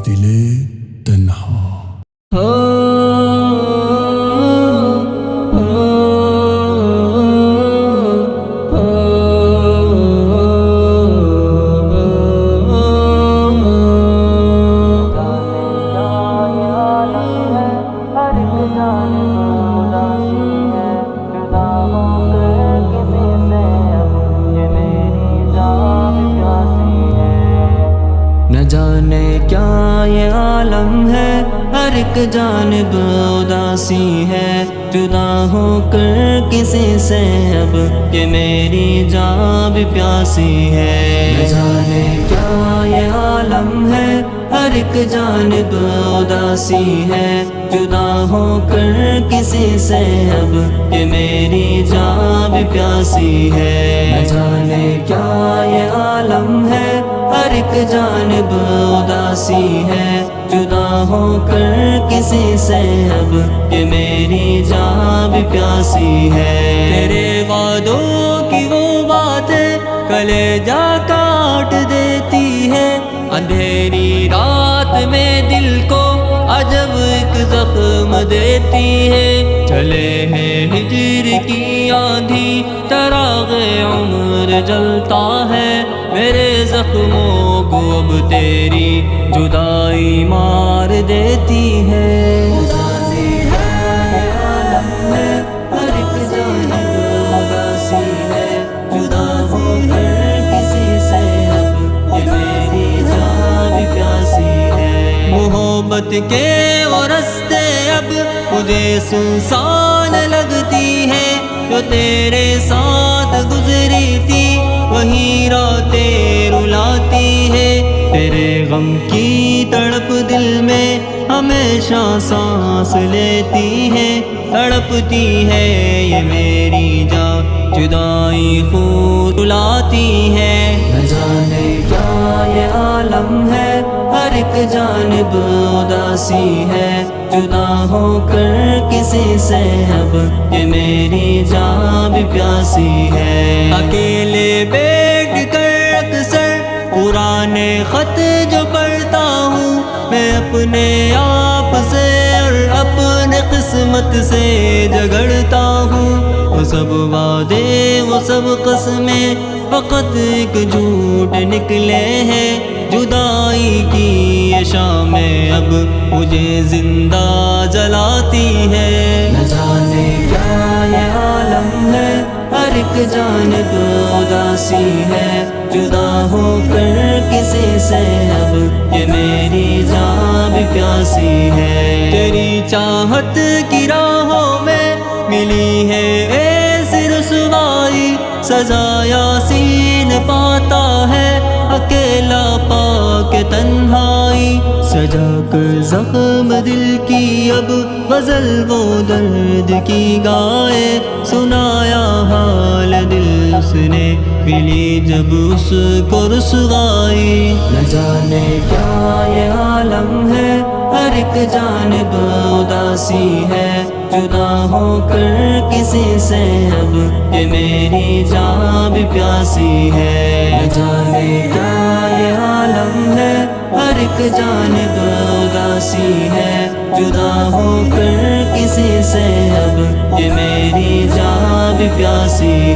دل تنہا نہ جانے کیا یہ عالم ہے، ہر ایک جانب اداسی ہے، جدا ہو کر کسی سے اب یہ میری جان بھی پیاسی ہے۔ نہ جانے کیا یہ عالم ہے، ہر ایک جانب اداسی ہے، جدا ہو کر کسی سے اب یہ میری جان بھی پیاسی ہے۔ نہ جانے کیا یہ عالم ہے، ہر ایک جانب اداسی ہے، جدا ہو کر کسی سے اب یہ میری جان بھی پیاسی ہے۔ تیرے وعدوں کی وہ باتیں کلیجہ کاٹ دیتی ہے، اندھیری رات میں دل کو عجب ایک زخم دیتی ہے۔ چلے ہیں ہجر کی آندھی، چراغ عمر جلتا ہے، میرے زخموں کو اب تیری جدائی مار دیتی ہے۔ اداسی ہے یہ عالم ہے، ہر ایک جانب اداسی ہے، جدا ہو کر کسی سے اب یہ میری جان بھی پیاسی ہے۔ محبت کے وہ رستے اب مجھے سنسان لگتی ہے، جو تیرے ساتھ گزری تھی وہی راتیں رلاتی ہے۔ تیرے غم کی تڑپ دل میں ہمیشہ سانس لیتی ہے، تڑپتی ہے یہ میری جان، جدائی خود رلاتی ہے۔ نہ جانے کیا یہ عالم ہے، ہر ایک جانب اداسی ہے، جدا ہو کر کسی سے اب یہ میری جان بھی پیاسی ہے۔ اکیلے بیٹھ کر اکثر پرانے خط جو پڑھتا ہوں، میں اپنے آپ سے اور اپنے قسمت سے جھگڑتا ہوں۔ وہ سب وعدے وہ سب قسمیں فقط ایک جھوٹ نکلے ہیں، جدائی کی یہ شامیں اب مجھے زندہ جلاتی ہے۔ نہ جانے کیا یہ عالم ہے، ہر ایک جانب اداسی ہے، جدا ہو کر کسی سے اب یہ میری جان بھی پیاسی ہے۔ تیری چاہت کی راہوں میں ملی ہے ایسی رسوائی، سزا یاسین پاتا ہے اکیلا پا کے تنہائی، سجا کر زخم دل کی اب غزل وہ درد کی گائے، سنایا حال دل اس نے ملی جب اس کو رسوائی۔ نہ جانے کیا یہ عالم ہے، ہر ایک جانب اداسی ہے، جدا ہو کر کسی سے اب یہ میری جان بھی پیاسی ہے۔ نہ جانے کیا یہ عالم ہے، ہر ایک جانب اداسی ہے، جدا ہو کر کسی سے اب یہ میری جان بھی پیاسی